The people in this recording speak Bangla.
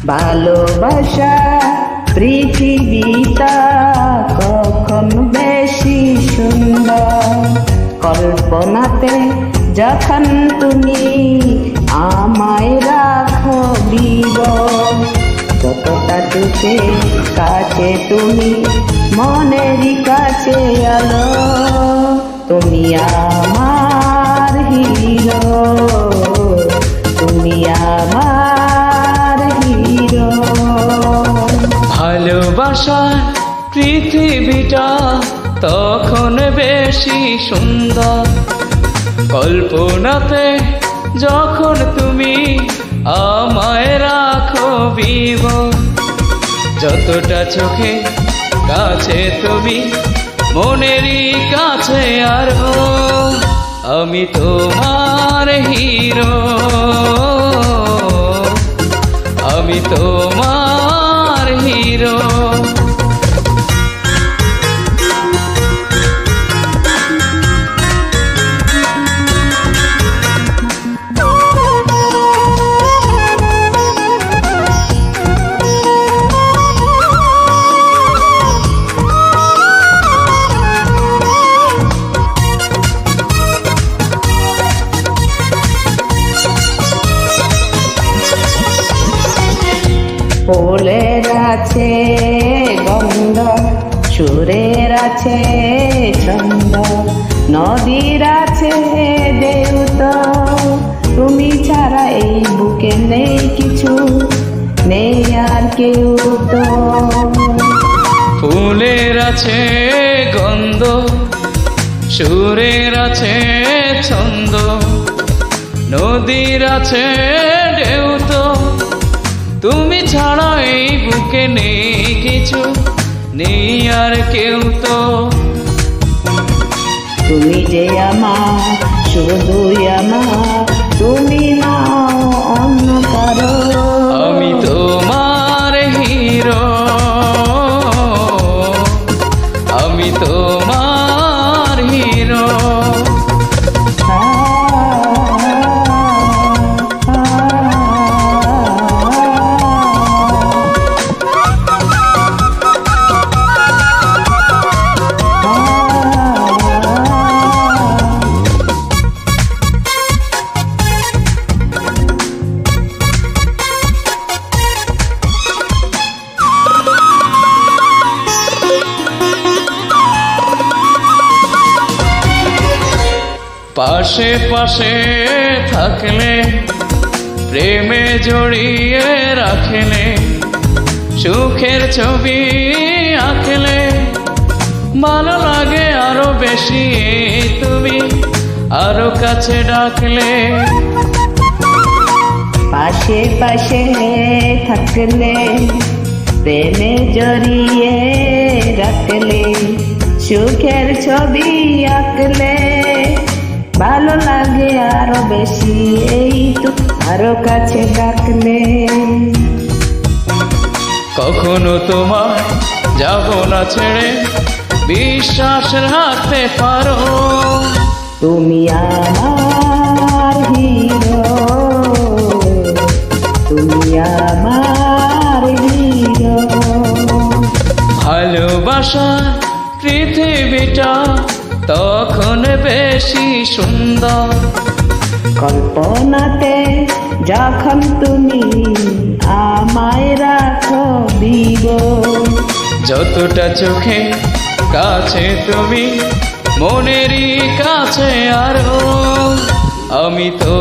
ভালোবাসা পৃথিবীটা কখন বেশি সুন্দর, কল্পনাতে যখন তুমি আমায় রাখো বিবর। যতটা চোখে কাছে তুমি মনেরই কাছে আলো, তুমি আমার হিরো, তুমি আমার হিরো। ভালোবাসার পৃথিবীটা তখন বেশি সুন্দর, কল্পনাতে যখন তুমি আমায় রাখো বিবর। যতটা চোখে কাছে তুমি মনেরই কাছে আরো, আমি তোমার হিরো, আমি তোমার হিরো। ফুলের আছে গন্ধ, সুরের আছে ছন্দ, নদীর আছে ঢেউ, তো তুমি ছাড়া এই বুকে নেই কিছু, নেই আর কেউ তো। ফুলের আছে গন্ধ, সুরের আছে ছন্দ, নদীর আছে ঢেউ, তো তুমি ছাড়া এই বুকে নেই কিছু, নেই আর কেউ তো। তুমি যে আমার, শুধুই আমার, তুমি নাও অন্য কারো। আমি তোমার হিরো, আমি তোমার হিরো। পাশে পাশে থাকলে প্রেমে জড়িয়ে রাখলে, সুখের ছবি আঁকলে ভালো লাগে আরো বেশি, তুমি আরো কাছে ডাকলে। পাশে পাশে থাকলে প্রেমে জড়িয়ে রাখলে, সুখের ছবি আঁকলে ভালো লাগে আরো বেশি, এই তো আরো কাছে ডাকলে। কখনো তোমার যাব না ছেড়ে, বিশ্বাস রাখতে পারো, তুমি আমার হিরো, তুমি আমার হিরো। ভালোবাসার পৃথিবীটা তখন বেশি সুন্দর, কল্পনাতে যখন তুমি আমায় রাখো বিবর। যতটা চোখে কাছে তুমি মনেরই কাছে আরো, আমি তো